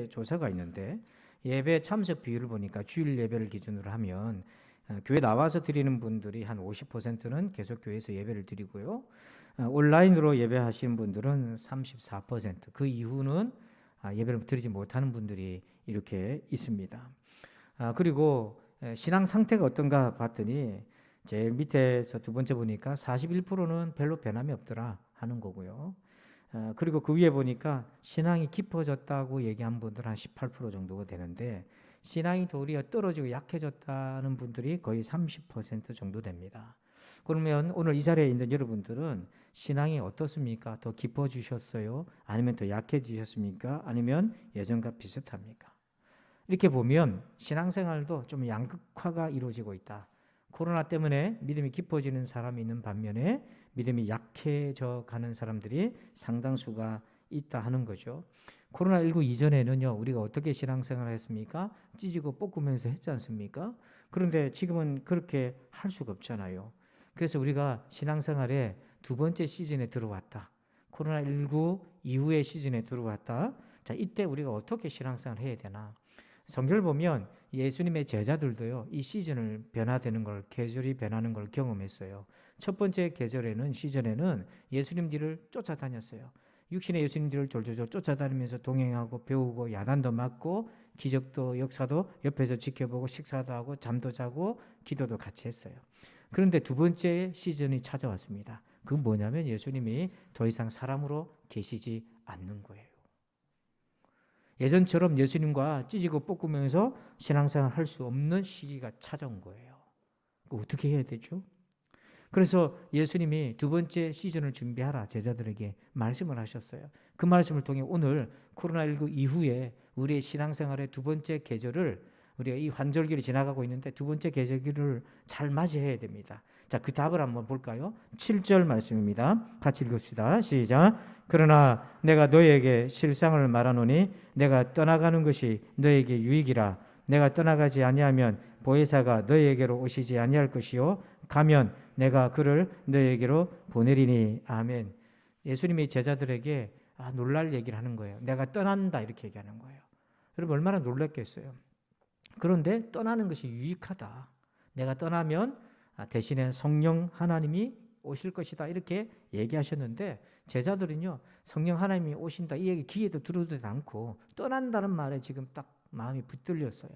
조사가 있는데 예배 참석 비율을 보니까 주일 예배를 기준으로 하면 교회 나와서 드리는 분들이 한 50%는 계속 교회에서 예배를 드리고요. 온라인으로 예배하시는 분들은 34%, 그 이후는 예배를 드리지 못하는 분들이 이렇게 있습니다. 그리고 신앙 상태가 어떤가 봤더니 제일 밑에서 두 번째 보니까 41%는 별로 변함이 없더라 하는 거고요. 그리고 그 위에 보니까 신앙이 깊어졌다고 얘기한 분들 한 18% 정도가 되는데 신앙이 도리어 떨어지고 약해졌다는 분들이 거의 30% 정도 됩니다. 그러면 오늘 이 자리에 있는 여러분들은 신앙이 어떻습니까? 더 깊어지셨어요? 아니면 더 약해지셨습니까? 아니면 예전과 비슷합니까? 이렇게 보면 신앙생활도 좀 양극화가 이루어지고 있다. 코로나 때문에 믿음이 깊어지는 사람이 있는 반면에 믿음이 약해져 가는 사람들이 상당수가 있다 하는 거죠. 코로나19 이전에는요, 우리가 어떻게 신앙생활을 했습니까? 찢고 볶으면서 했지 않습니까? 그런데 지금은 그렇게 할 수가 없잖아요. 그래서 우리가 신앙생활의 두 번째 시즌에 들어왔다. 코로나19 이후의 시즌에 들어왔다. 자, 이때 우리가 어떻게 신앙생활을 해야 되나? 성경을 보면 예수님의 제자들도요, 이 시즌을 변화되는 걸, 계절이 변하는 걸 경험했어요. 첫 번째 계절에는, 시즌에는 예수님 뒤를 쫓아다녔어요. 육신의 예수님 뒤를 졸졸졸 쫓아다니면서 동행하고 배우고 야단도 맞고 기적도 역사도 옆에서 지켜보고 식사도 하고 잠도 자고 기도도 같이 했어요. 그런데 두 번째 시즌이 찾아왔습니다. 그건 뭐냐면 예수님이 더 이상 사람으로 계시지 않는 거예요. 예전처럼 예수님과 찢고 볶으면서 신앙생활 할 수 없는 시기가 찾아온 거예요. 어떻게 해야 되죠? 그래서 예수님이 두 번째 시즌을 준비하라 제자들에게 말씀을 하셨어요. 그 말씀을 통해 오늘 코로나19 이후에 우리의 신앙생활의 두 번째 계절을, 우리가 이 환절기를 지나가고 있는데 두 번째 계절기를 잘 맞이해야 됩니다. 자, 그 답을 한번 볼까요? 7절 말씀입니다. 같이 읽읍시다. 시작. 그러나 내가 너희에게 실상을 말하노니 내가 떠나가는 것이 너희에게 유익이라. 내가 떠나가지 아니하면 보혜사가 너희에게로 오시지 아니할 것이요 가면 내가 그를 너희에게로 보내리니. 아멘. 예수님이 제자들에게 놀랄 얘기를 하는 거예요. 내가 떠난다 이렇게 얘기하는 거예요. 여러분 얼마나 놀랐겠어요. 그런데 떠나는 것이 유익하다. 내가 떠나면 대신에 성령 하나님이 오실 것이다 이렇게 얘기하셨는데 제자들은요, 성령 하나님이 오신다 이 얘기 귀에도 들어도 않고 떠난다는 말에 지금 딱 마음이 붙들렸어요.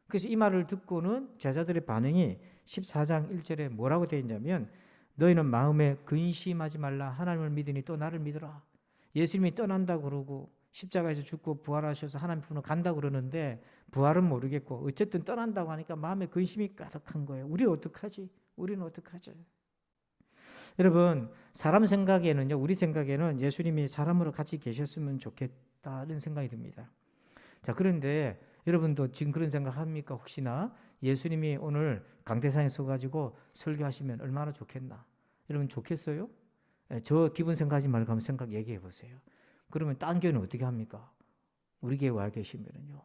그래서 이 말을 듣고는 제자들의 반응이 14장 1절에 뭐라고 되어 있냐면 너희는 마음에 근심하지 말라. 하나님을 믿으니 또 나를 믿으라. 예수님이 떠난다고 그러고 십자가에서 죽고 부활하셔서 하나님 품으로 간다고 그러는데 부활은 모르겠고 어쨌든 떠난다고 하니까 마음에 근심이 가득한 거예요. 우리 어떡하지? 우리는 어떡하지? 여러분, 사람 생각에는요, 우리 생각에는 예수님이 사람으로 같이 계셨으면 좋겠다는 생각이 듭니다. 자, 그런데 여러분도 지금 그런 생각합니까? 혹시나 예수님이 오늘 강대상에 서가지고 설교하시면 얼마나 좋겠나? 여러분 좋겠어요? 저 기분 생각하지 말고 한번 생각 얘기해 보세요. 그러면 딴 교회는 어떻게 합니까? 우리 교회 와 계시면요.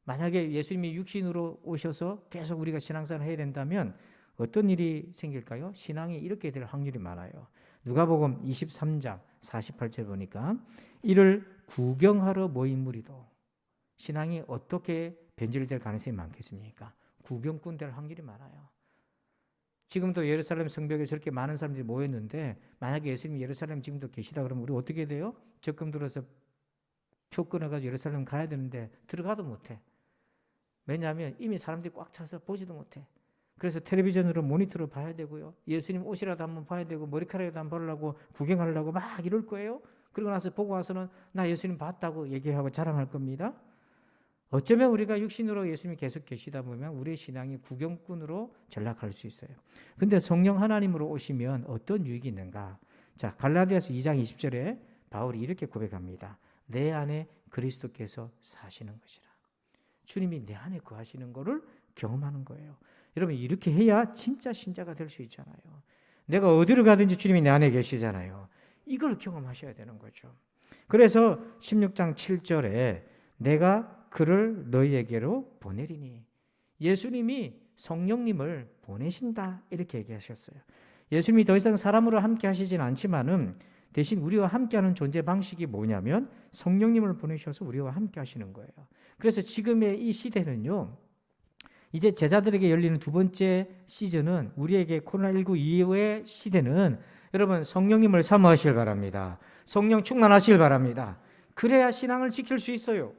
만약에 예수님이 육신으로 오셔서 계속 우리가 신앙생활을 해야 된다면 어떤 일이 생길까요? 신앙이 이렇게 될 확률이 많아요. 누가복음 23장 48절 보니까 이를 구경하러 모인 무리도, 신앙이 어떻게 변질될 가능성이 많겠습니까? 구경꾼 될 확률이 많아요. 지금도 예루살렘 성벽에 저렇게 많은 사람들이 모였는데 만약에 예수님이 예루살렘 지금도 계시다 그러면 우리 어떻게 돼요? 적금 들어서 표 끊어가지고 예루살렘 가야 되는데 들어가도 못해. 왜냐하면 이미 사람들이 꽉 차서 보지도 못해. 그래서 텔레비전으로 모니터로 봐야 되고요. 예수님 옷이라도 한번 봐야 되고 머리카락이라도 한번 보려고 구경하려고 막 이럴 거예요. 그러고 나서 보고 와서는 나 예수님 봤다고 얘기하고 자랑할 겁니다. 어쩌면 우리가 육신으로 예수님이 계속 계시다 보면 우리의 신앙이 구경꾼으로 전락할 수 있어요. 근데 성령 하나님으로 오시면 어떤 유익이 있는가? 자, 갈라디아서 2장 20절에 바울이 이렇게 고백합니다. 내 안에 그리스도께서 사시는 것이라. 주님이 내 안에 거하시는 것을 경험하는 거예요. 여러분 이렇게 해야 진짜 신자가 될 수 있잖아요. 내가 어디를 가든지 주님이 내 안에 계시잖아요. 이걸 경험하셔야 되는 거죠. 그래서 16장 7절에 내가 그를 너희에게로 보내리니, 예수님이 성령님을 보내신다 이렇게 얘기하셨어요. 예수님이 더 이상 사람으로 함께 하시진 않지만은 대신 우리와 함께하는 존재 방식이 뭐냐면 성령님을 보내셔서 우리와 함께 하시는 거예요. 그래서 지금의 이 시대는요, 이제 제자들에게 열리는 두 번째 시즌은 우리에게 코로나19 이후의 시대는 여러분 성령님을 사모하시길 바랍니다. 성령 충만하시길 바랍니다. 그래야 신앙을 지킬 수 있어요.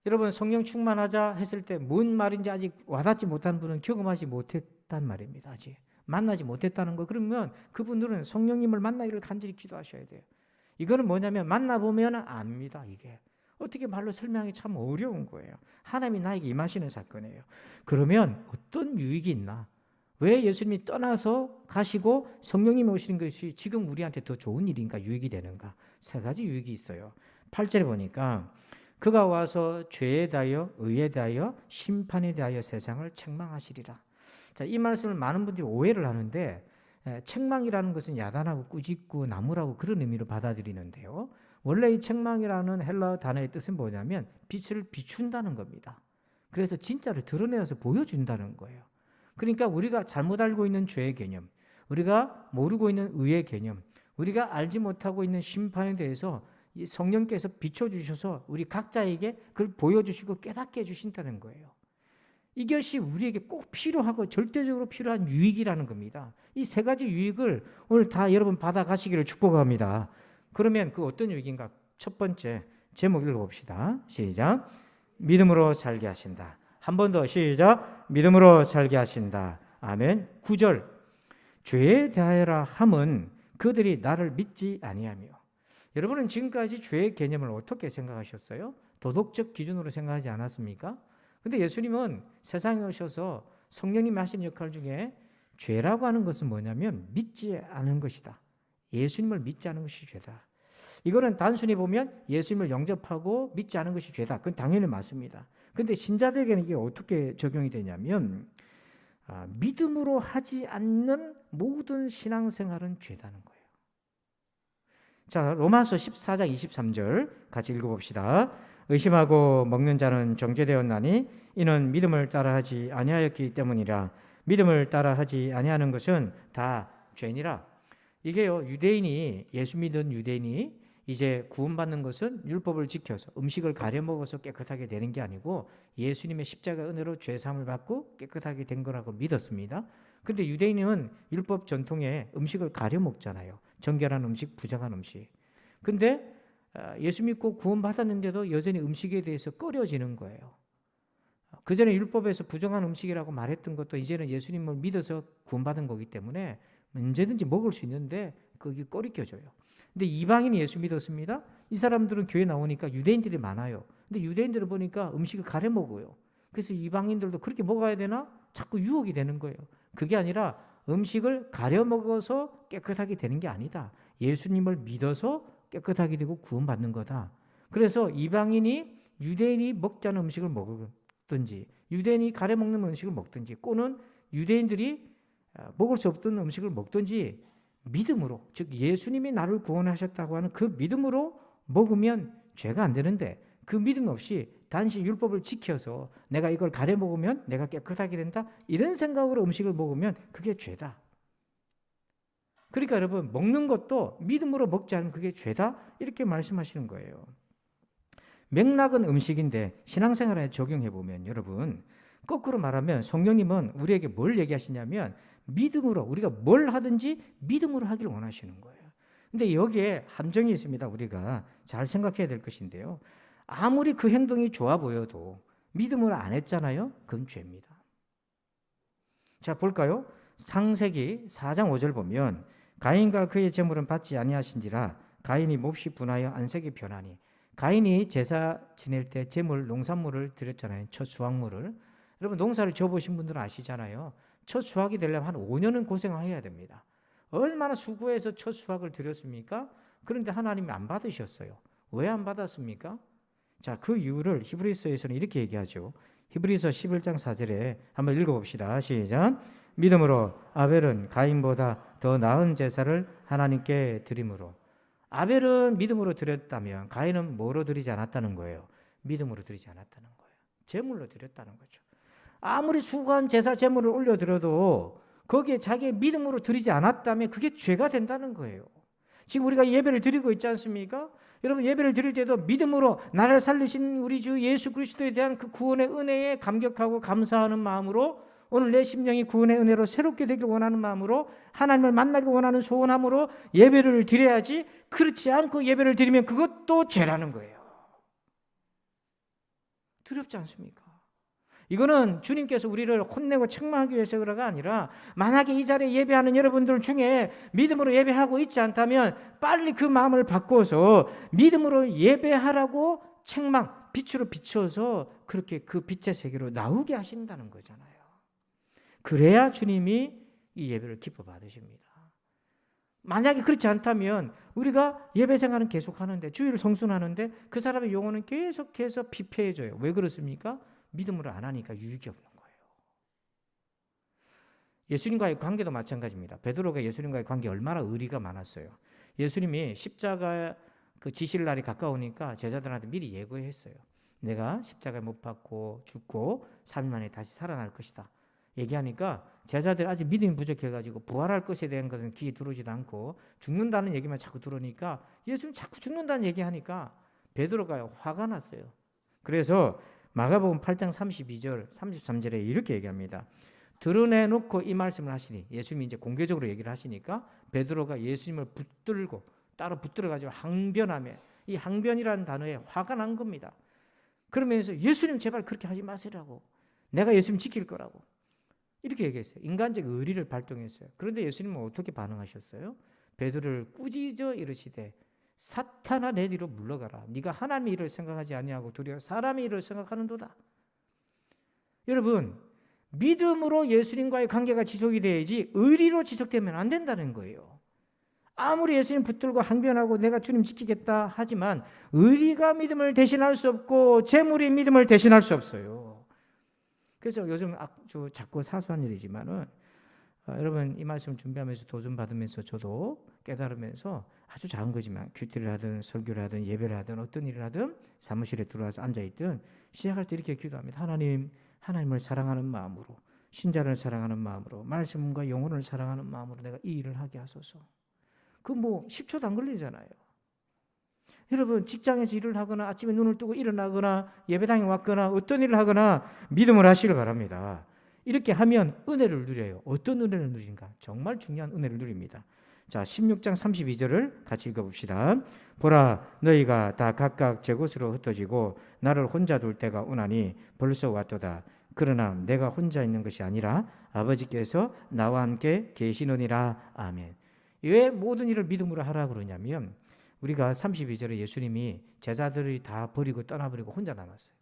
여러분 성령 충만하자 했을 때 뭔 말인지 아직 와닿지 못한 분은 경험하지 못했단 말입니다. 아직 만나지 못했다는 거. 그러면 그분들은 성령님을 만나기를 간절히 기도하셔야 돼요. 이거는 뭐냐면 만나보면 압니다. 이게 어떻게 말로 설명하기 참 어려운 거예요. 하나님이 나에게 임하시는 사건이에요. 그러면 어떤 유익이 있나? 왜 예수님이 떠나서 가시고 성령님이 오시는 것이 지금 우리한테 더 좋은 일인가, 유익이 되는가? 세 가지 유익이 있어요. 8절에 보니까 그가 와서 죄에 대하여, 의에 대하여, 심판에 대하여 세상을 책망하시리라. 자, 이 말씀을 많은 분들이 오해를 하는데 책망이라는 것은 야단하고 꾸짖고 나무라고 그런 의미로 받아들이는데요. 원래 이 책망이라는 헬라어 단어의 뜻은 뭐냐면 빛을 비춘다는 겁니다. 그래서 진짜를 드러내어서 보여준다는 거예요. 그러니까 우리가 잘못 알고 있는 죄의 개념, 우리가 모르고 있는 의의 개념, 우리가 알지 못하고 있는 심판에 대해서 이 성령께서 비춰주셔서 우리 각자에게 그걸 보여주시고 깨닫게 해주신다는 거예요. 이것이 우리에게 꼭 필요하고 절대적으로 필요한 유익이라는 겁니다. 이 세 가지 유익을 오늘 다 여러분 받아가시기를 축복합니다. 그러면 그 어떤 유익인가? 첫 번째 제목 읽어봅시다. 시작. 믿음으로 살게 하신다. 한 번 더 시작. 믿음으로 살게 하신다. 아멘. 9절. 죄에 대하여라 함은 그들이 나를 믿지 아니하며. 여러분은 지금까지 죄의 개념을 어떻게 생각하셨어요? 도덕적 기준으로 생각하지 않았습니까? 근데 예수님은 세상에 오셔서 성령님이 하신 역할 중에 죄라고 하는 것은 뭐냐면 믿지 않은 것이다. 예수님을 믿지 않은 것이 죄다. 이거는 단순히 보면 예수님을 영접하고 믿지 않은 것이 죄다. 그건 당연히 맞습니다. 근데 신자들에게는 이게 어떻게 적용이 되냐면 믿음으로 하지 않는 모든 신앙생활은 죄다는 거예요. 자, 로마서 14장 23절 같이 읽어봅시다. 의심하고 먹는 자는 정죄되었나니 이는 믿음을 따라하지 아니하였기 때문이라. 믿음을 따라하지 아니하는 것은 다 죄니라. 이게요, 유대인이, 예수 믿은 유대인이 이제 구원받는 것은 율법을 지켜서 음식을 가려 먹어서 깨끗하게 되는 게 아니고 예수님의 십자가 은혜로 죄 사함을 받고 깨끗하게 된 거라고 믿었습니다. 근데 유대인은 율법 전통에 음식을 가려 먹잖아요. 정결한 음식, 부정한 음식. 근데 예수 믿고 구원받았는데도 여전히 음식에 대해서 꺼려지는 거예요. 그전에 율법에서 부정한 음식이라고 말했던 것도 이제는 예수님을 믿어서 구원받은 거기 때문에 언제든지 먹을 수 있는데 그게 꺼리껴져요. 근데 이방인이 예수 믿었습니다. 이 사람들은 교회 나오니까 유대인들이 많아요. 근데 유대인들을 보니까 음식을 가려 먹어요. 그래서 이방인들도 그렇게 먹어야 되나? 자꾸 유혹이 되는 거예요. 그게 아니라 음식을 가려 먹어서 깨끗하게 되는 게 아니다. 예수님을 믿어서 깨끗하게 되고 구원받는 거다. 그래서 이방인이 유대인이 먹지 않은 음식을 먹든지 유대인이 가려 먹는 음식을 먹든지 또는 유대인들이 먹을 수 없던 음식을 먹든지 믿음으로, 즉 예수님이 나를 구원하셨다고 하는 그 믿음으로 먹으면 죄가 안 되는데 그 믿음 없이 단지 율법을 지켜서 내가 이걸 가려 먹으면 내가 깨끗하게 된다 이런 생각으로 음식을 먹으면 그게 죄다. 그러니까 여러분 먹는 것도 믿음으로 먹지 않으면 그게 죄다 이렇게 말씀하시는 거예요. 맥락은 음식인데 신앙생활에 적용해 보면 여러분 거꾸로 말하면 성령님은 우리에게 뭘 얘기하시냐면 믿음으로 우리가 뭘 하든지 믿음으로 하기를 원하시는 거예요. 근데 여기에 함정이 있습니다. 우리가 잘 생각해야 될 것인데요. 아무리 그 행동이 좋아 보여도 믿음으로 안 했잖아요. 그건 죄입니다. 자, 볼까요? 창세기 4장 5절 보면 가인과 그의 재물은 받지 아니하신지라 가인이 몹시 분하여 안색이 변하니. 가인이 제사 지낼 때 재물, 농산물을 드렸잖아요. 첫 수확물을. 여러분 농사를 지어보신 분들은 아시잖아요. 첫 수확이 되려면 한 5년은 고생해야 됩니다. 얼마나 수고해서 첫 수확을 드렸습니까? 그런데 하나님이 안 받으셨어요. 왜 안 받았습니까? 자, 그 이유를 히브리서에서는 이렇게 얘기하죠. 히브리서 11장 4절에 한번 읽어봅시다. 시작. 믿음으로 아벨은 가인보다 더 나은 제사를 하나님께 드림으로. 아벨은 믿음으로 드렸다면 가인은 뭐로 드리지 않았다는 거예요? 믿음으로 드리지 않았다는 거예요. 제물로 드렸다는 거죠. 아무리 수고한 제사 제물을 올려드려도 거기에 자기의 믿음으로 드리지 않았다면 그게 죄가 된다는 거예요. 지금 우리가 예배를 드리고 있지 않습니까? 여러분 예배를 드릴 때도 믿음으로 나를 살리신 우리 주 예수 그리스도에 대한 그 구원의 은혜에 감격하고 감사하는 마음으로, 오늘 내 심령이 구원의 은혜로 새롭게 되길 원하는 마음으로, 하나님을 만나길 원하는 소원함으로 예배를 드려야지, 그렇지 않고 예배를 드리면 그것도 죄라는 거예요. 두렵지 않습니까? 이거는 주님께서 우리를 혼내고 책망하기 위해서가 아니라, 만약에 이 자리에 예배하는 여러분들 중에 믿음으로 예배하고 있지 않다면 빨리 그 마음을 바꿔서 믿음으로 예배하라고 책망, 빛으로 비춰서 그렇게 그 빛의 세계로 나오게 하신다는 거잖아요. 그래야 주님이 이 예배를 기뻐 받으십니다. 만약에 그렇지 않다면 우리가 예배 생활은 계속하는데, 주일을 성순하는데 그 사람의 영혼은 계속해서 피폐해져요. 왜 그렇습니까? 믿음으로 안 하니까 유익이 없는 거예요. 예수님과의 관계도 마찬가지입니다. 베드로가 예수님과의 관계 얼마나 의리가 많았어요. 예수님이 십자가 그 지실 날이 가까우니까 제자들한테 미리 예고했어요. 내가 십자가에 못 박고 죽고 3일 만에 다시 살아날 것이다. 얘기하니까 제자들 아직 믿음이 부족해가지고 부활할 것에 대한 것은 귀에 들어오지도 않고 죽는다는 얘기만 자꾸 들으니까, 예수님 자꾸 죽는다는 얘기하니까 베드로가 화가 났어요. 그래서 마가복음 8장 32절 33절에 이렇게 얘기합니다. 드러내놓고 이 말씀을 하시니, 예수님이 이제 공개적으로 얘기를 하시니까 베드로가 예수님을 붙들고 따로 붙들어가지고 항변하며, 이 항변이라는 단어에 화가 난 겁니다. 그러면서 예수님 제발 그렇게 하지 마시라고, 내가 예수님 지킬 거라고 이렇게 얘기했어요. 인간적 의리를 발동했어요. 그런데 예수님은 어떻게 반응하셨어요? 베드로를 꾸짖어 이르시되 사탄아 내 뒤로 물러가라. 네가 하나님의 일을 생각하지 아니하고 도리어 사람의 일을 생각하는도다. 여러분, 믿음으로 예수님과의 관계가 지속이 돼야지 의리로 지속되면 안 된다는 거예요. 아무리 예수님 붙들고 항변하고 내가 주님 지키겠다 하지만 의리가 믿음을 대신할 수 없고 재물이 믿음을 대신할 수 없어요. 그래서 요즘 아주 작고 사소한 일이지만은 여러분 이 말씀을 준비하면서 도전 받으면서 저도 깨달으면서, 아주 작은 거지만 큐티를 하든 설교를 하든 예배를 하든 어떤 일을 하든 사무실에 들어와서 앉아있든 시작할 때 이렇게 기도합니다. 하나님, 하나님을 사랑하는 마음으로, 신자를 사랑하는 마음으로, 말씀과 영혼을 사랑하는 마음으로 내가 이 일을 하게 하소서. 그 뭐 10초도 안 걸리잖아요. 여러분 직장에서 일을 하거나 아침에 눈을 뜨고 일어나거나 예배당에 왔거나 어떤 일을 하거나 믿음을 하시길 바랍니다. 이렇게 하면 은혜를 누려요. 어떤 은혜를 누린가? 정말 중요한 은혜를 누립니다. 자, 16장 32절을 같이 읽어봅시다. 보라, 너희가 다 각각 제 곳으로 흩어지고 나를 혼자 둘 때가 오나니 벌써 왔도다. 그러나 내가 혼자 있는 것이 아니라 아버지께서 나와 함께 계시느니라. 아멘. 왜 모든 일을 믿음으로 하라 그러냐면, 우리가 32절에 예수님이 제자들이 다 버리고 떠나버리고 혼자 남았어요.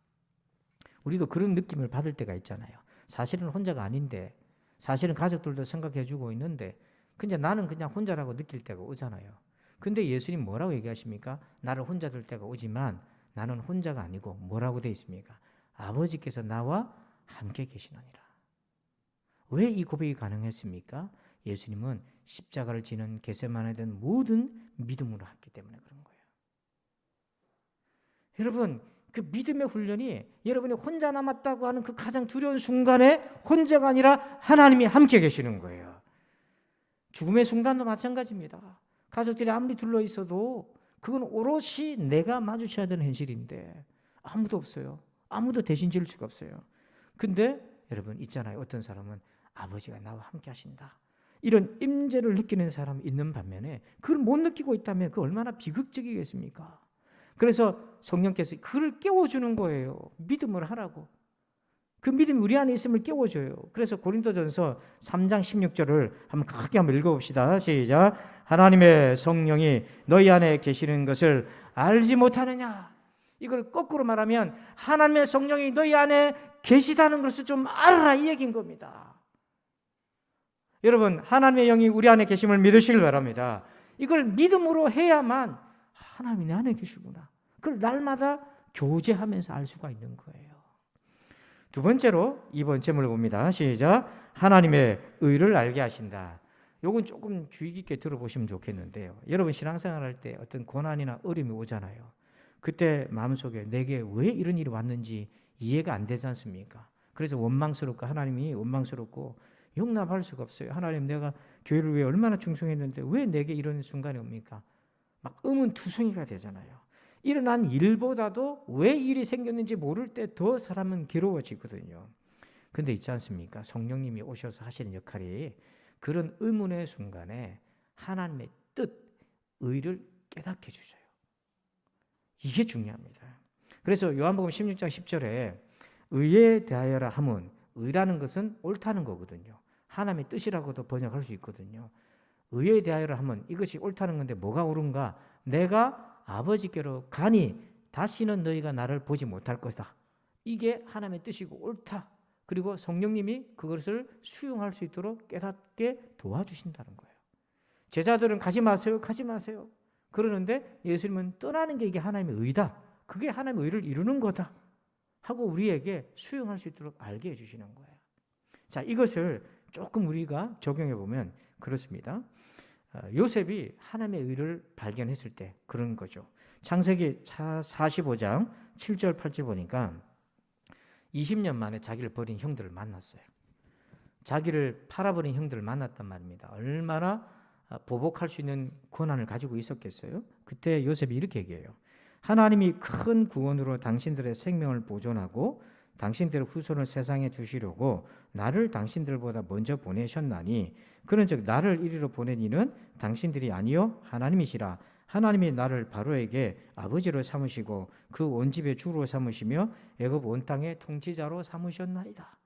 우리도 그런 느낌을 받을 때가 있잖아요. 사실은 혼자가 아닌데, 사실은 가족들도 생각해주고 있는데 근데 나는 그냥 혼자라고 느낄 때가 오잖아요. 근데 예수님 뭐라고 얘기하십니까? 나를 혼자 둘 때가 오지만 나는 혼자가 아니고 뭐라고 되어 있습니까? 아버지께서 나와 함께 계시느니라. 왜 이 고백이 가능했습니까? 예수님은 십자가를 지는 겟세마네에 든 모든 믿음으로 했기 때문에 그런 거예요. 여러분, 그 믿음의 훈련이 여러분이 혼자 남았다고 하는 그 가장 두려운 순간에 혼자가 아니라 하나님이 함께 계시는 거예요. 죽음의 순간도 마찬가지입니다. 가족들이 아무리 둘러 있어도 그건 오롯이 내가 마주쳐야 되는 현실인데 아무도 없어요. 아무도 대신 지을 수가 없어요. 근데 여러분 있잖아요. 어떤 사람은 아버지가 나와 함께 하신다. 이런 임재를 느끼는 사람이 있는 반면에 그걸 못 느끼고 있다면 그 얼마나 비극적이겠습니까? 그래서 성령께서 그를 깨워주는 거예요. 믿음을 하라고. 그 믿음이 우리 안에 있음을 깨워줘요. 그래서 고린도전서 3장 16절을 한번 읽어봅시다. 시작. 하나님의 성령이 너희 안에 계시는 것을 알지 못하느냐. 이걸 거꾸로 말하면 하나님의 성령이 너희 안에 계시다는 것을 좀 알아라 이 얘기인 겁니다. 여러분, 하나님의 영이 우리 안에 계심을 믿으시길 바랍니다. 이걸 믿음으로 해야만 하나님이 내 안에 계시구나. 그걸 날마다 교제하면서 알 수가 있는 거예요. 두 번째로 이번 제목을 봅니다. 시작. 하나님의 의를 알게 하신다. 요건 조금 주의 깊게 들어보시면 좋겠는데요. 여러분 신앙생활할 때 어떤 고난이나 어려움이 오잖아요. 그때 마음속에 내게 왜 이런 일이 왔는지 이해가 안 되지 않습니까? 그래서 원망스럽고 하나님이 원망스럽고 용납할 수가 없어요. 하나님 내가 교회를 위해 얼마나 충성했는데 왜 내게 이런 순간이 옵니까? 막 의문투성이가 되잖아요. 일어난 일보다도 왜 일이 생겼는지 모를 때 더 사람은 괴로워지거든요. 근데 있지 않습니까? 성령님이 오셔서 하시는 역할이 그런 의문의 순간에 하나님의 뜻, 의를 깨닫게 해주셔요. 이게 중요합니다. 그래서 요한복음 16장 10절에 의에 대하여라 함은, 의라는 것은 옳다는 거거든요. 하나님의 뜻이라고도 번역할 수 있거든요. 의에 대하여라 하면 이것이 옳다는 건데 뭐가 옳은가? 내가 아버지께로 가니 다시는 너희가 나를 보지 못할 것이다. 이게 하나님의 뜻이고 옳다. 그리고 성령님이 그것을 수용할 수 있도록 깨닫게 도와주신다는 거예요. 제자들은 가지 마세요, 가지 마세요. 그러는데 예수님은 떠나는 게 이게 하나님의 의다. 그게 하나님의 의를 이루는 거다. 하고 우리에게 수용할 수 있도록 알게 해주시는 거예요. 자, 이것을 조금 우리가 적용해 보면 그렇습니다. 요셉이 하나님의 의를 발견했을 때 그런 거죠. 창세기 45장 7절 8절 보니까 20년 만에 자기를 버린 형들을 만났어요. 자기를 팔아버린 형들을 만났단 말입니다. 얼마나 보복할 수 있는 권한을 가지고 있었겠어요? 그때 요셉이 이렇게 얘기해요. 하나님이 큰 구원으로 당신들의 생명을 보존하고 당신들의 후손을 세상에 두시려고 나를 당신들보다 먼저 보내셨나니 그런즉 나를 이리로 보낸 이는 당신들이 아니요 하나님이시라. 하나님이 나를 바로에게 아버지로 삼으시고 그 온 집의 주로 삼으시며 애굽 온 땅의 통치자로 삼으셨나이다.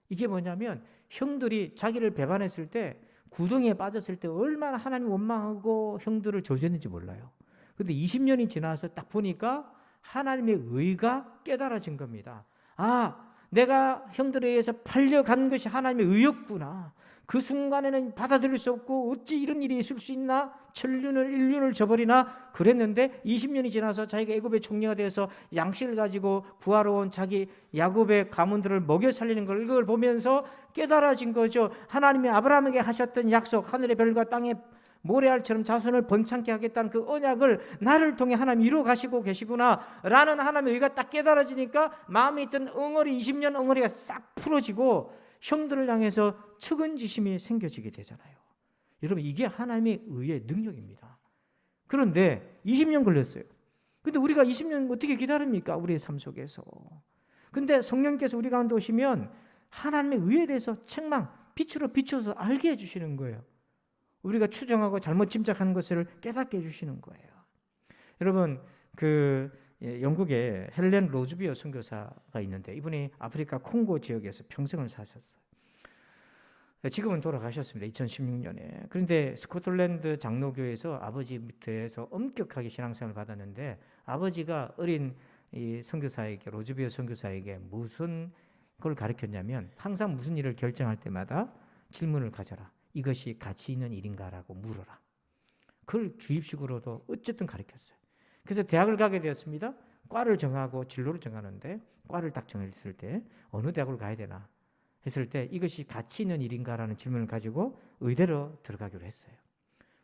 이게 뭐냐면 형들이 자기를 배반했을 때, 구덩이에 빠졌을 때 얼마나 하나님 원망하고 형들을 저주했는지 몰라요. 그런데 20년이 지나서 딱 보니까 하나님의 의가 깨달아진 겁니다. 아, 내가 형들에 의해서 팔려간 것이 하나님의 의였구나. 그 순간에는 받아들일 수 없고 어찌 이런 일이 있을 수 있나? 인륜을 저버리나? 그랬는데 20년이 지나서 자기가 애굽의 총리가 되어서 양식을 가지고 구하러 온 자기 야곱의 가문들을 먹여 살리는 걸, 이걸 보면서 깨달아진 거죠. 하나님이 아브라함에게 하셨던 약속, 하늘의 별과 땅의 모래알처럼 자손을 번창케 하겠다는 그 언약을 나를 통해 하나님 이루어 가시고 계시구나 라는 하나님의 의가 딱 깨달아지니까 마음에 있던 엉어리, 20년 엉어리가 싹 풀어지고 형들을 향해서 측은지심이 생겨지게 되잖아요. 여러분, 이게 하나님의 의의 능력입니다. 그런데 20년 걸렸어요. 근데 우리가 20년 어떻게 기다립니까? 우리의 삶 속에서. 근데 성령께서 우리 가운데 오시면 하나님의 의에 대해서 책망, 빛으로 비춰서 알게 해주시는 거예요. 우리가 추정하고 잘못 짐작하는 것을 깨닫게 해주시는 거예요. 여러분, 영국에 헬렌 로즈비어 선교사가 있는데 이분이 아프리카 콩고 지역에서 평생을 사셨어요. 지금은 돌아가셨습니다. 2016년에. 그런데 스코틀랜드 장로교에서 아버지 밑에서 엄격하게 신앙생활을 받았는데 아버지가 어린 이 선교사에게, 로즈비어 선교사에게 무슨 걸 가르쳤냐면 항상 무슨 일을 결정할 때마다 질문을 가져라. 이것이 가치 있는 일인가라고 물어라. 그걸 주입식으로도 어쨌든 가르쳤어요. 그래서 대학을 가게 되었습니다. 과를 정하고 진로를 정하는데 과를 딱 정했을 때 어느 대학을 가야 되나 했을 때 이것이 가치 있는 일인가라는 질문을 가지고 의대로 들어가기로 했어요.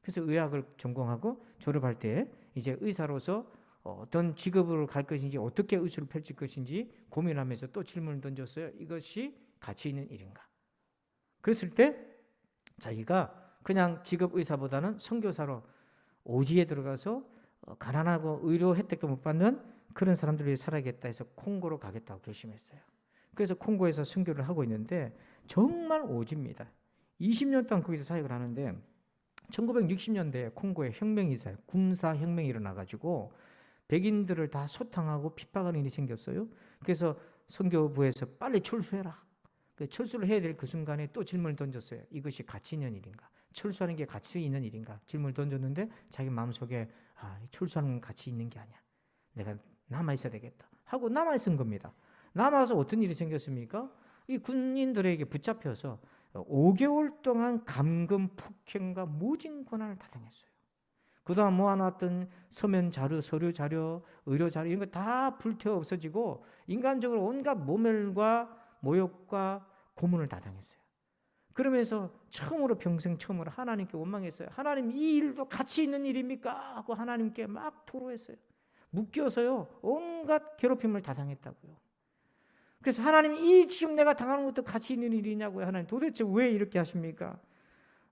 그래서 의학을 전공하고 졸업할 때 이제 의사로서 어떤 직업으로 갈 것인지 어떻게 의술을 펼칠 것인지 고민하면서 또 질문을 던졌어요. 이것이 가치 있는 일인가? 그랬을 때 자기가 그냥 직업 의사보다는 선교사로 오지에 들어가서 가난하고 의료 혜택도 못 받는 그런 사람들이 살아야겠다 해서 콩고로 가겠다고 결심했어요. 그래서 콩고에서 선교를 하고 있는데 정말 오지입니다. 20년 동안 거기서 사역을 하는데 1960년대에 콩고에 혁명이 있어요. 군사혁명이 일어나가지고 백인들을 다 소탕하고 핍박하는 일이 생겼어요. 그래서 선교부에서 빨리 철수해라. 철수를 해야 될 그 순간에 또 질문을 던졌어요. 이것이 가치 있는 일인가? 철수하는 게 가치 있는 일인가? 질문을 던졌는데 자기 마음속에 철수하는 건 가치 있는 게 아니야. 내가 남아있어야 되겠다 하고 남아있은 겁니다. 남아서 어떤 일이 생겼습니까? 이 군인들에게 붙잡혀서 5개월 동안 감금, 폭행과 모진 고난을 다 당했어요. 그동안 모아놨던 서면 자료, 서류 자료, 의료 자료 이런 거 다 불태워 없어지고 인간적으로 온갖 모멸과 모욕과 고문을 다 당했어요. 그러면서 평생 처음으로 하나님께 원망했어요. 하나님, 이 일도 가치 있는 일입니까? 하고 하나님께 막 토로했어요. 묶여서요 온갖 괴롭힘을 다 당했다고요. 그래서 하나님, 이 지금 내가 당하는 것도 가치 있는 일이냐고요. 하나님, 도대체 왜 이렇게 하십니까?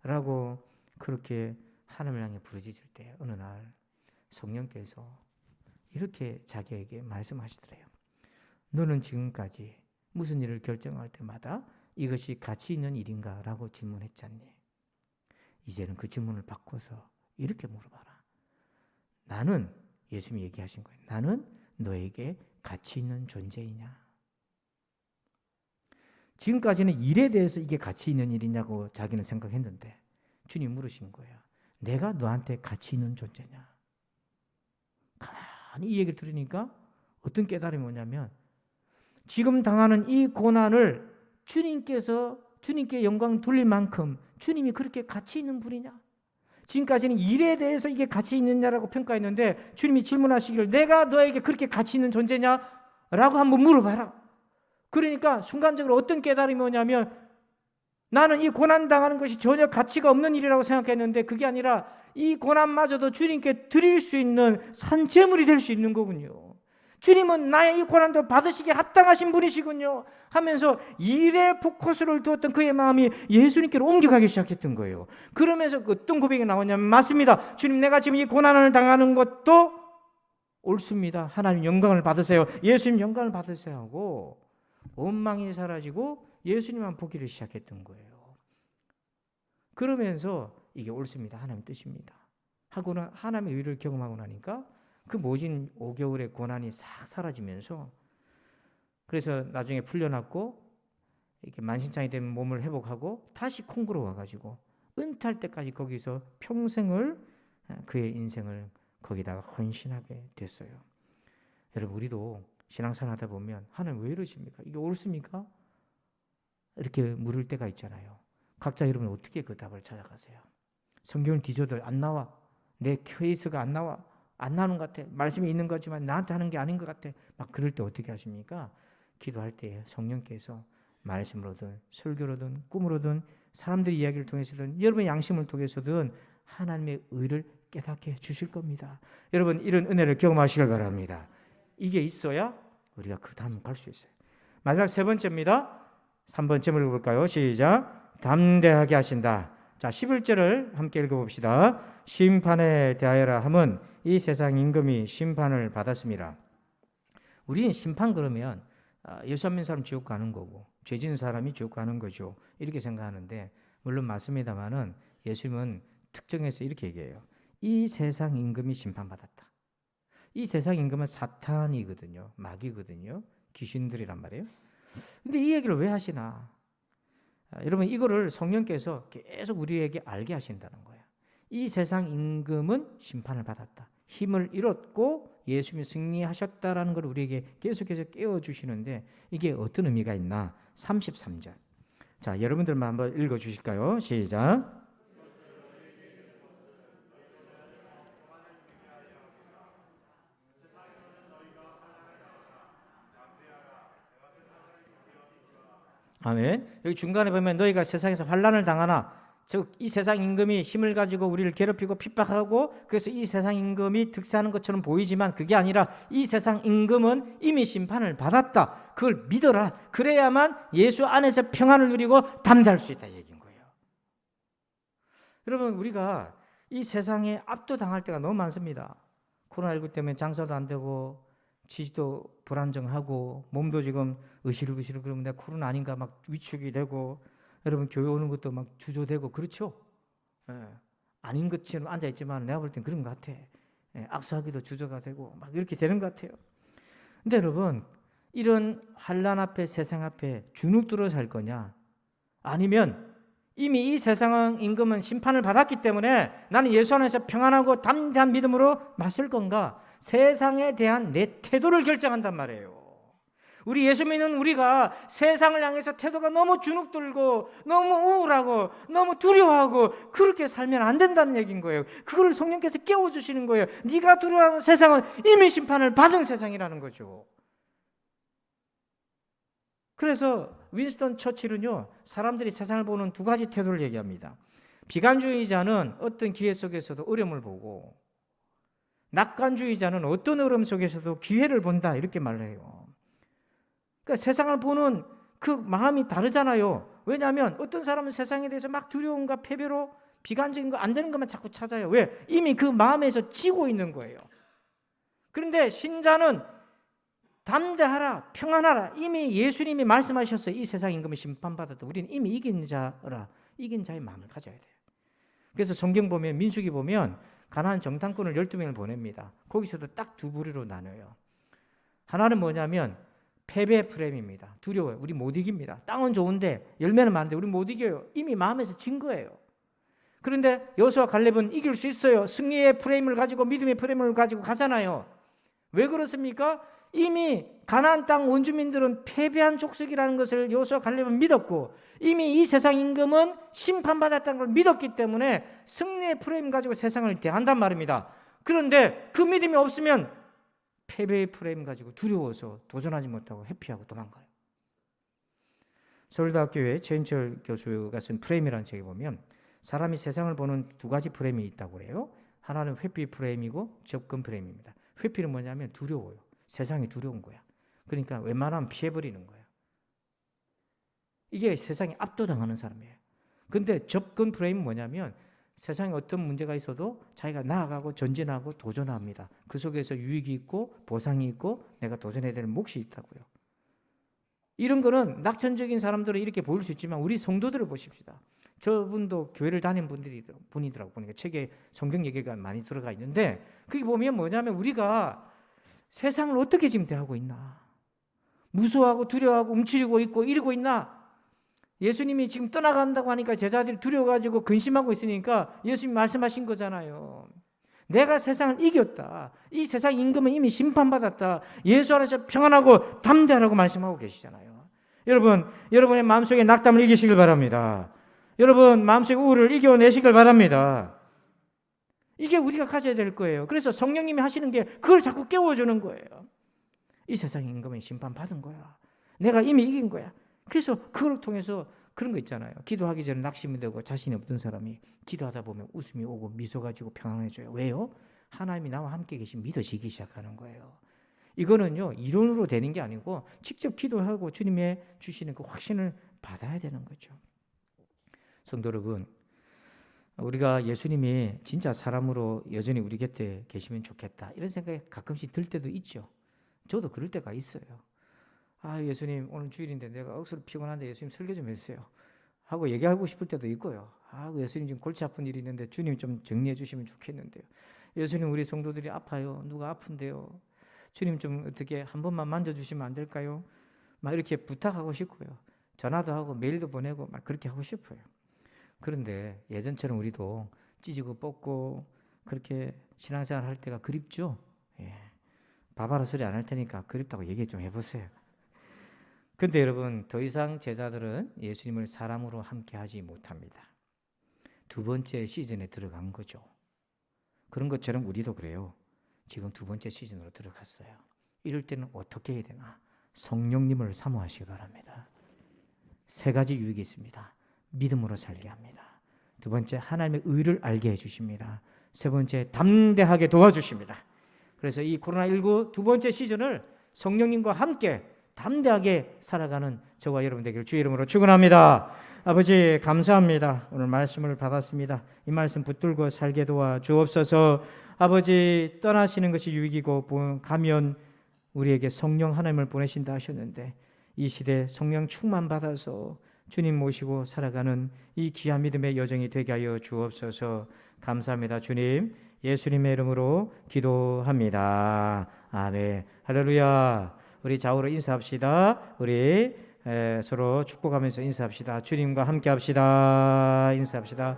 라고 그렇게 하나님을 향해 부르짖을 때 어느 날 성령께서 이렇게 자기에게 말씀하시더래요. 너는 지금까지 무슨 일을 결정할 때마다 이것이 가치 있는 일인가? 라고 질문했잖니. 이제는 그 질문을 바꿔서 이렇게 물어봐라. 나는, 예수님이 얘기하신 거예요. 나는 너에게 가치 있는 존재이냐? 지금까지는 일에 대해서 이게 가치 있는 일이냐고 자기는 생각했는데 주님 물으신 거예요. 내가 너한테 가치 있는 존재냐? 가만히 이 얘기를 들으니까 어떤 깨달음이 오냐면 지금 당하는 이 고난을 주님께 영광 돌릴 만큼 주님이 그렇게 가치 있는 분이냐? 지금까지는 일에 대해서 이게 가치 있느냐라고 평가했는데 주님이 질문하시기를 내가 너에게 그렇게 가치 있는 존재냐? 라고 한번 물어봐라. 그러니까 순간적으로 어떤 깨달음이 오냐면 나는 이 고난 당하는 것이 전혀 가치가 없는 일이라고 생각했는데 그게 아니라 이 고난마저도 주님께 드릴 수 있는 산재물이 될 수 있는 거군요. 주님은 나의 이 고난도 받으시기에 합당하신 분이시군요 하면서 일에 포커스를 두었던 그의 마음이 예수님께로 옮겨가기 시작했던 거예요. 그러면서 어떤 고백이 나오냐면 맞습니다. 주님, 내가 지금 이 고난을 당하는 것도 옳습니다. 하나님 영광을 받으세요. 예수님 영광을 받으세요 하고 원망이 사라지고 예수님만 보기를 시작했던 거예요. 그러면서 이게 옳습니다. 하나님 뜻입니다. 하고는 하나님의 의를 경험하고 나니까 그 모진 5개월의 고난이 싹 사라지면서 그래서 나중에 풀려났고 이렇게 만신창이 된 몸을 회복하고 다시 콩구로 와가지고 은퇴할 때까지 거기서 평생을 그의 인생을 거기다가 헌신하게 됐어요. 여러분 우리도 신앙생활 하다 보면 하나님 왜 이러십니까? 이게 옳습니까? 이렇게 물을 때가 있잖아요. 각자 여러분 어떻게 그 답을 찾아가세요? 성경을 뒤져도 안 나와. 내 케이스가 안 나와. 안 나오는 것 같아. 말씀이 있는 거지만 나한테 하는 게 아닌 것 같아. 막 그럴 때 어떻게 하십니까? 기도할 때 성령께서 말씀으로든 설교로든 꿈으로든 사람들의 이야기를 통해서든 여러분의 양심을 통해서든 하나님의 의를 깨닫게 해주실 겁니다. 여러분 이런 은혜를 경험하시길 바랍니다. 이게 있어야 우리가 그 다음 갈 수 있어요. 마지막 세 번째입니다. 3번째 읽어볼까요? 시작. 담대하게 하신다. 자, 11절을 함께 읽어봅시다. 심판에 대하여라 함은 이 세상 임금이 심판을 받았습니다. 우리는 심판 그러면 예수 안 믿는 사람 지옥 가는 거고 죄 지은 사람이 지옥 가는 거죠. 이렇게 생각하는데 물론 맞습니다만은 예수님은 특정해서 이렇게 얘기해요. 이 세상 임금이 심판받았다. 이 세상 임금은 사탄이거든요. 마귀거든요. 귀신들이란 말이에요. 근데 이 얘기를 왜 하시나? 여러분 이거를 성령께서 계속 우리에게 알게 하신다는 거예요. 이 세상 임금은 심판을 받았다. 힘을 잃었고 예수님이 승리하셨다라는 걸 우리에게 계속해서 깨워주시는데 이게 어떤 의미가 있나? 33절. 자, 여러분들만 한번 읽어주실까요? 시작. 아멘. 여기 중간에 보면 너희가 세상에서 환난을 당하나 즉 이 세상 임금이 힘을 가지고 우리를 괴롭히고 핍박하고 그래서 이 세상 임금이 득세하는 것처럼 보이지만 그게 아니라 이 세상 임금은 이미 심판을 받았다. 그걸 믿어라. 그래야만 예수 안에서 평안을 누리고 담대할 수 있다 얘기인 거예요. 여러분 우리가 이 세상에 압도당할 때가 너무 많습니다. 코로나19 때문에 장사도 안 되고 지지도 불안정하고 몸도 지금 으시르으시르 그러면 내가 코로나 아닌가 막 위축이 되고 여러분 교회 오는 것도 막 주저되고 그렇죠? 예. 아닌 것처럼 앉아있지만 내가 볼 땐 그런 것 같아. 예. 악수하기도 주저가 되고 막 이렇게 되는 것 같아요. 근데 여러분 이런 환난 앞에 세상 앞에 주눅들어 살 거냐? 아니면 이미 이 세상 임금은 심판을 받았기 때문에 나는 예수 안에서 평안하고 담대한 믿음으로 맞설 건가? 세상에 대한 내 태도를 결정한단 말이에요. 우리 예수 믿는 우리가 세상을 향해서 태도가 너무 주눅들고 너무 우울하고 너무 두려워하고 그렇게 살면 안 된다는 얘기인 거예요. 그걸 성령께서 깨워주시는 거예요. 네가 두려워하는 세상은 이미 심판을 받은 세상이라는 거죠. 그래서 윈스턴 처칠은요, 사람들이 세상을 보는 두 가지 태도를 얘기합니다. 비관주의자는 어떤 기회 속에서도 어려움을 보고 낙관주의자는 어떤 어려움 속에서도 기회를 본다 이렇게 말해요. 그러니까 세상을 보는 그 마음이 다르잖아요. 왜냐하면 어떤 사람은 세상에 대해서 막 두려움과 패배로 비관적인 거 안 되는 것만 자꾸 찾아요. 왜? 이미 그 마음에서 지고 있는 거예요. 그런데 신자는 담대하라, 평안하라. 이미 예수님이 말씀하셨어요. 이 세상 임금은 심판받았다. 우리는 이미 이긴 자라. 이긴 자의 마음을 가져야 돼요. 그래서 성경 보면 민수기 보면 가나안 정탐꾼을 12명을 보냅니다. 거기서도 딱 두 부류로 나눠요. 하나는 뭐냐면 패배 프레임입니다. 두려워요. 우리 못 이깁니다. 땅은 좋은데 열매는 많은데 우리 못 이겨요. 이미 마음에서 진 거예요. 그런데 여호수아 갈렙은 이길 수 있어요. 승리의 프레임을 가지고 믿음의 프레임을 가지고 가잖아요. 왜 그렇습니까? 이미 가나안 땅 원주민들은 패배한 족속이라는 것을 여호수아 갈렙은 믿었고 이미 이 세상 임금은 심판받았다는 걸 믿었기 때문에 승리의 프레임 가지고 세상을 대한단 말입니다. 그런데 그 믿음이 없으면 패배의 프레임 가지고 두려워서 도전하지 못하고 회피하고 도망가요. 서울대학교의 최인철 교수가 쓴 프레임이라는 책에 보면 사람이 세상을 보는 두 가지 프레임이 있다고 그래요. 하나는 회피 프레임이고 접근 프레임입니다. 회피는 뭐냐면 두려워요. 세상이 두려운 거야. 그러니까 웬만하면 피해버리는 거예요. 이게 세상에 압도당하는 사람이에요. 근데 접근 프레임은 뭐냐면 세상에 어떤 문제가 있어도 자기가 나아가고 전진하고 도전합니다. 그 속에서 유익이 있고 보상이 있고 내가 도전해야 되는 몫이 있다고요. 이런 거는 낙천적인 사람들은 이렇게 보일 수 있지만 우리 성도들을 보십시다. 저분도 교회를 다닌 분이더라고. 보니까 책에 성경 얘기가 많이 들어가 있는데 그게 보면 뭐냐면 우리가 세상을 어떻게 지금 대하고 있나, 무서워하고 두려워하고 움츠리고 있고 이러고 있나. 예수님이 지금 떠나간다고 하니까 제자들이 두려워가지고 근심하고 있으니까 예수님이 말씀하신 거잖아요. 내가 세상을 이겼다. 이 세상 임금은 이미 심판받았다. 예수 안에서 평안하고 담대하라고 말씀하고 계시잖아요. 여러분의 마음속에 낙담을 이기시길 바랍니다. 여러분 마음속에 우울을 이겨내시길 바랍니다. 이게 우리가 가져야 될 거예요. 그래서 성령님이 하시는 게 그걸 자꾸 깨워주는 거예요. 이 세상 임금은 심판받은 거야. 내가 이미 이긴 거야. 그래서 그걸 통해서 그런 거 있잖아요. 기도하기 전에 낙심이 되고 자신이 없던 사람이 기도하다 보면 웃음이 오고 미소 가지고 평안해져요. 왜요? 하나님이 나와 함께 계신 믿어지기 시작하는 거예요. 이거는요 이론으로 되는 게 아니고 직접 기도하고 주님의 주시는 그 확신을 받아야 되는 거죠. 성도 여러분, 우리가 예수님이 진짜 사람으로 여전히 우리 곁에 계시면 좋겠다 이런 생각이 가끔씩 들 때도 있죠. 저도 그럴 때가 있어요. 아, 예수님 오늘 주일인데 내가 억수로 피곤한데 예수님 설교 좀 해주세요 하고 얘기하고 싶을 때도 있고요. 아, 예수님 지금 골치 아픈 일이 있는데 주님 좀 정리해 주시면 좋겠는데요. 예수님 우리 성도들이 아파요. 누가 아픈데요. 주님 좀 어떻게 한 번만 만져주시면 안 될까요? 막 이렇게 부탁하고 싶고요. 전화도 하고 메일도 보내고 막 그렇게 하고 싶어요. 그런데 예전처럼 우리도 찢고 뽑고 그렇게 신앙생활 할 때가 그립죠? 예. 바바라 소리 안 할 테니까 그립다고 얘기 좀 해보세요. 근데 여러분 더 이상 제자들은 예수님을 사람으로 함께 하지 못합니다. 두 번째 시즌에 들어간 거죠. 그런 것처럼 우리도 그래요. 지금 두 번째 시즌으로 들어갔어요. 이럴 때는 어떻게 해야 되나? 성령님을 사모하시기 바랍니다. 세 가지 유익이 있습니다. 믿음으로 살게 합니다. 두 번째 하나님의 의를 알게 해주십니다. 세 번째 담대하게 도와주십니다. 그래서 이 코로나19 두 번째 시즌을 성령님과 함께 담대하게 살아가는 저와 여러분 되기를 주의 이름으로 축원합니다. 아버지 감사합니다. 오늘 말씀을 받았습니다. 이 말씀 붙들고 살게 도와 주옵소서. 아버지 떠나시는 것이 유익이고 가면 우리에게 성령 하나님을 보내신다 하셨는데 이 시대 성령 충만 받아서 주님 모시고 살아가는 이 귀한 믿음의 여정이 되게 하여 주옵소서. 감사합니다. 주님 예수님의 이름으로 기도합니다. 아멘. 할렐루야. 우리 좌우로 인사합시다. 우리 서로 축복하면서 인사합시다. 주님과 함께 합시다. 인사합시다.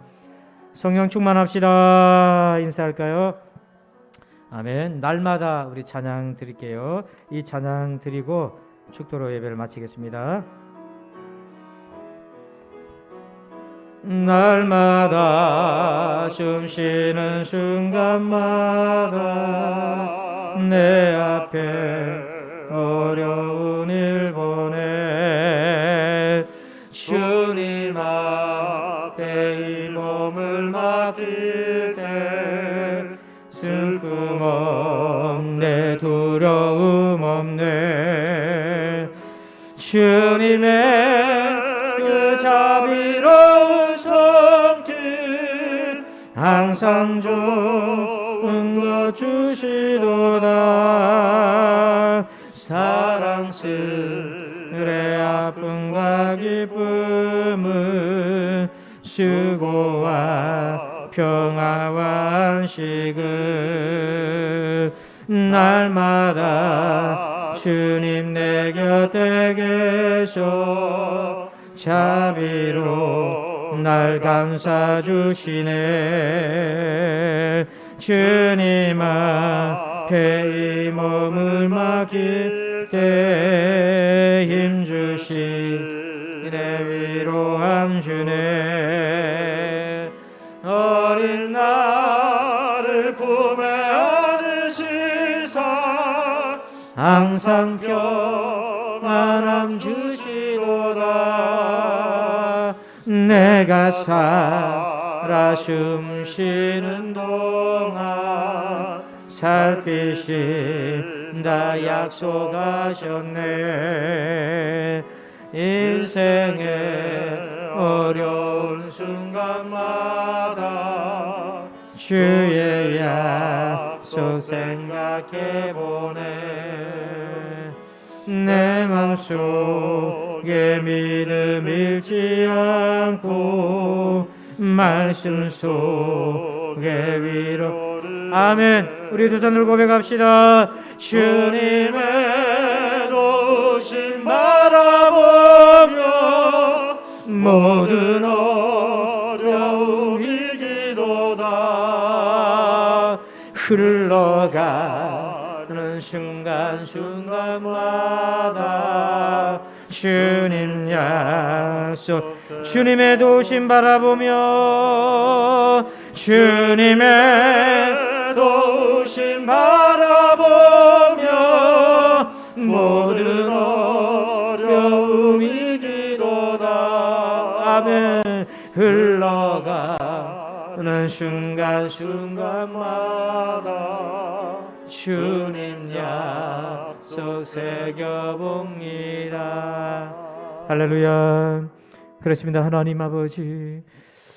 성령 충만합시다. 인사할까요? 아멘. 날마다 우리 찬양 드릴게요. 이 찬양 드리고 축도로 예배를 마치겠습니다. 날마다 숨쉬는 순간마다 내 앞에 어려운 일 보내 주님 앞에 이 몸을 맡길 때 슬픔 없네 두려움 없네 주님의 그 자비로운 손길 항상 좋은 것 주시도다. 사랑스레 아픔과 기쁨을 수고와 평화와 안식을 날마다 주님 내 곁에 계셔 자비로 날 감싸 주시네. 주님 앞에 이 몸을 맡길 때 힘주시네. 위로함 주네. 어린 나를 품에 안으시사 항상 평안함 주시도다. 내가 살아 숨쉬는 동안 살피신다 약속하셨네. 인생의 어려운 순간마다 주의 약속 생각해보네. 내 맘속에 믿음 잃지 않고 말씀 속에 위로를. 아멘. 우리 두 손을 고백합시다. 주님의 도우심 바라보며 모든 어려움 이기도다. 흘러가는 순간순간마다 주님 약속, 주님의 도우심 바라보며, 주님의 도우심 바라보며 모든 어려움 이기도다. 아멘. 흘러가는 순간순간마다 주님 약속 새겨봅니다. 할렐루야. 그렇습니다. 하나님 아버지,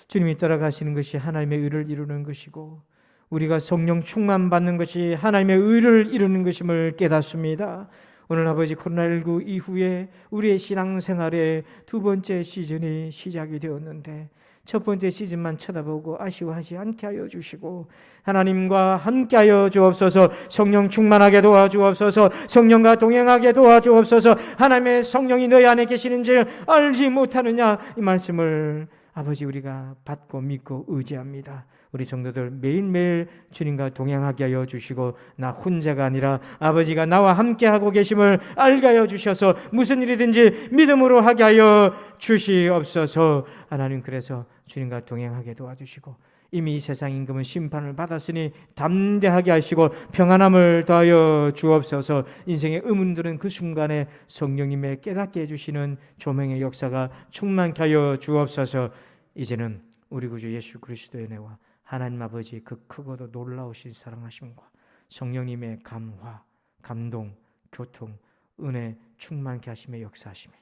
주님이 따라가시는 것이 하나님의 의를 이루는 것이고 우리가 성령 충만 받는 것이 하나님의 의를 이루는 것임을 깨닫습니다. 오늘 아버지 코로나19 이후에 우리의 신앙생활의 두 번째 시즌이 시작이 되었는데 첫 번째 시즌만 쳐다보고 아쉬워하지 않게 하여 주시고 하나님과 함께하여 주옵소서. 성령 충만하게 도와주옵소서. 성령과 동행하게 도와주옵소서. 하나님의 성령이 너희 안에 계시는지 알지 못하느냐, 이 말씀을 아버지 우리가 받고 믿고 의지합니다. 우리 성도들 매일매일 주님과 동행하게 하여 주시고 나 혼자가 아니라 아버지가 나와 함께하고 계심을 알게 하여 주셔서 무슨 일이든지 믿음으로 하게 하여 주시옵소서. 하나님, 그래서 주님과 동행하게 도와주시고 이미 이 세상 임금은 심판을 받았으니 담대하게 하시고 평안함을 더하여 주옵소서. 인생의 의문들은 그 순간에 성령님의 깨닫게 해주시는 조명의 역사가 충만케 하여 주옵소서. 이제는 우리 구주 예수 그리스도의 은혜와 하나님 아버지 그 크고도 놀라우신 사랑하심과 성령님의 감화, 감동, 교통, 은혜 충만케 하심의 역사하심이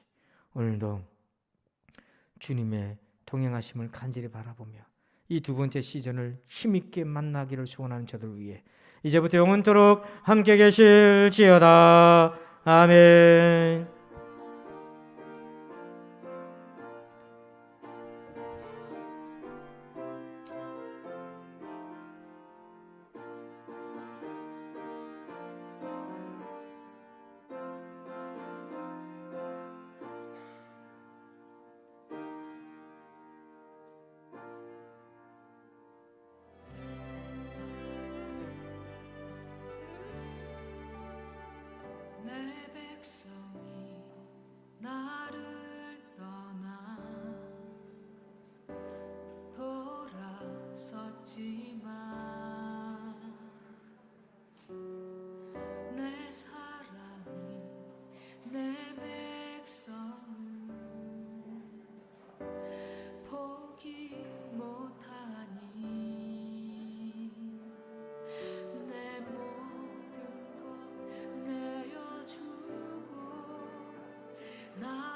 오늘도 주님의 동행하심을 간절히 바라보며 이 두 번째 시즌을 힘있게 만나기를 소원하는 저들 위해 이제부터 영원토록 함께 계실지어다. 아멘. 나